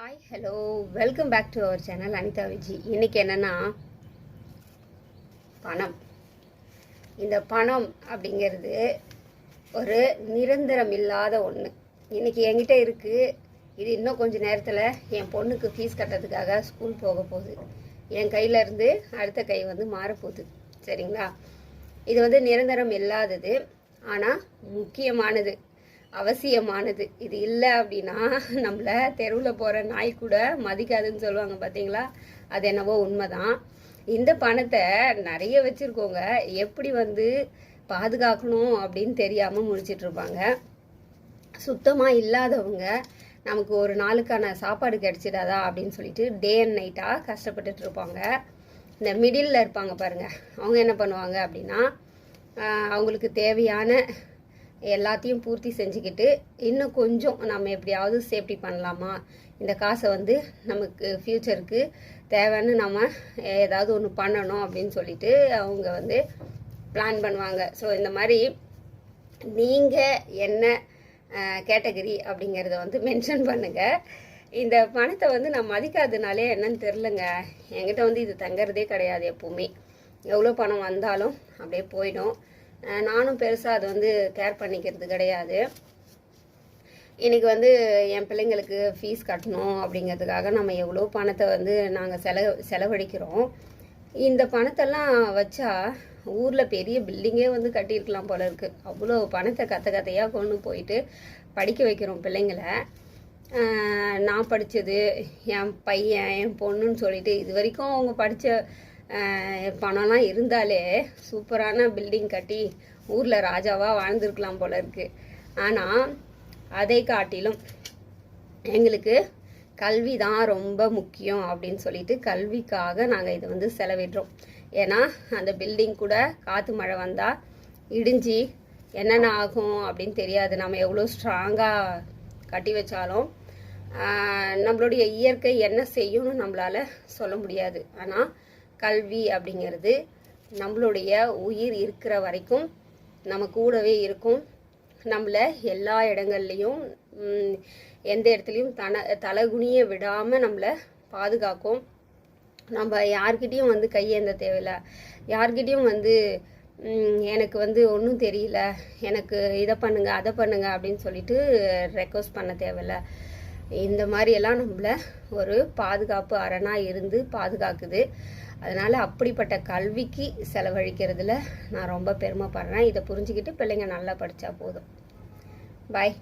Hi hello welcome back to our channel Anitha Viji. இன்றைக்கி என்னென்னா பணம். இந்த பணம் அப்படிங்கிறது ஒரு நிரந்தரம் இல்லாத ஒன்று. இன்றைக்கி என்கிட்ட இருக்குது. இது இன்னும் கொஞ்சம் நேரத்தில் என் பொண்ணுக்கு ஃபீஸ் கட்டுறதுக்காக ஸ்கூல் போக போகுது. என் கையிலேருந்து அடுத்த கை மாறப்போகுது. சரிங்களா? இது நிரந்தரம் இல்லாதது, ஆனால் முக்கியமானது, அவசியமானது. இது இல்லை அப்படின்னா நம்மளை தெருவில் போகிற நாய் கூட மதிக்காதுன்னு சொல்லுவாங்க பார்த்தீங்களா? அது என்னவோ உண்மைதான். இந்த பணத்தை நிறைய வச்சுருக்கோங்க, எப்படி பாதுகாக்கணும் அப்படின்னு தெரியாமல் முடிச்சிட்ருப்பாங்க. சுத்தமாக இல்லாதவங்க நமக்கு ஒரு நாளுக்கான சாப்பாடு கிடைச்சிடாதா அப்படின்னு சொல்லிட்டு டே அண்ட் நைட்டாக கஷ்டப்பட்டுட்டு இருப்பாங்க. இந்த மிடில் இருப்பாங்க பாருங்கள், அவங்க என்ன பண்ணுவாங்க அப்படின்னா அவங்களுக்கு தேவையான எல்லாத்தையும் பூர்த்தி செஞ்சுக்கிட்டு இன்னும் கொஞ்சம் நம்ம எப்படியாவது சேஃப்டி பண்ணலாமா, இந்த காசை நமக்கு ஃப்யூச்சருக்கு தேவைன்னு நம்ம ஏதாவது ஒன்று பண்ணணும் அப்படின்னு சொல்லிட்டு அவங்க பிளான் பண்ணுவாங்க. ஸோ இந்த மாதிரி நீங்கள் என்ன கேட்டகரி அப்படிங்கிறத மென்ஷன் பண்ணுங்கள். இந்த பணத்தை நான் மதிக்காதனாலே என்னன்னு தெரிலங்க. என்கிட்ட இது தங்கிறதே கிடையாது. எப்போவுமே எவ்வளோ பணம் வந்தாலும் அப்படியே போயிடும். நானும் பெருசாக அதை கேர் பண்ணிக்கிறது கிடையாது. இன்றைக்கி என் பிள்ளைங்களுக்கு ஃபீஸ் கட்டணும் அப்படிங்கிறதுக்காக நம்ம எவ்வளோ பணத்தை நாங்கள் செலவழிக்கிறோம். இந்த பணத்தெல்லாம் வச்சா ஊரில் பெரிய பில்டிங்கே கட்டியிருக்கலாம் போல இருக்குது. அவ்வளோ பணத்தை கத்தையாக கொண்டு போயிட்டு படிக்க வைக்கிறோம் பிள்ளைங்களை. நான் படித்தது, என் பையன், என் பொண்ணுன்னு சொல்லிட்டு இது வரைக்கும் அவங்க படித்த பணம்லாம் இருந்தாலே சூப்பரான பில்டிங் கட்டி ஊரில் ராஜாவாக வாழ்ந்துருக்கலாம் போல இருக்குது. ஆனால் அதை காட்டிலும் எங்களுக்கு கல்வி தான் ரொம்ப முக்கியம் அப்படின்னு சொல்லிட்டு கல்விக்காக நாங்கள் இதை செலவிடுறோம். ஏன்னா அந்த பில்டிங் கூட காற்று மழை வந்தால் இடிஞ்சு என்னென்ன ஆகும் அப்படின்னு தெரியாது. நம்ம எவ்வளோ ஸ்ட்ராங்காக கட்டி வச்சாலும் நம்மளுடைய இயற்கை என்ன செய்யும்னு நம்மளால் சொல்ல முடியாது. ஆனால் கல்வி அப்படிங்கிறது நம்மளுடைய உயிர் இருக்கிற வரைக்கும் நம்ம கூடவே இருக்கும். நம்மளை எல்லா இடங்கள்லையும் எந்த இடத்துலையும் தலைகுனிய விடாமல் நம்மளை பாதுகாக்கும். நம்ம யார்கிட்டையும் கையேந்த தேவையில்லை. யார்கிட்டையும் எனக்கு ஒன்றும் தெரியல, எனக்கு இதை பண்ணுங்க அதை பண்ணுங்க அப்படின்னு சொல்லிட்டு ரெக்வஸ்ட் பண்ண தேவையில்லை. இந்த மாதிரியெல்லாம் நம்மளை ஒரு பாதுகாப்பு அரணாக இருந்து பாதுகாக்குது. அதனால் அப்படிப்பட்ட கல்விக்கு செலவழிக்கிறதுல நான் ரொம்ப பெருமைப்படுறேன். இதை புரிஞ்சுக்கிட்டு பிள்ளைங்க நல்லா படித்தா போதும். பாய்.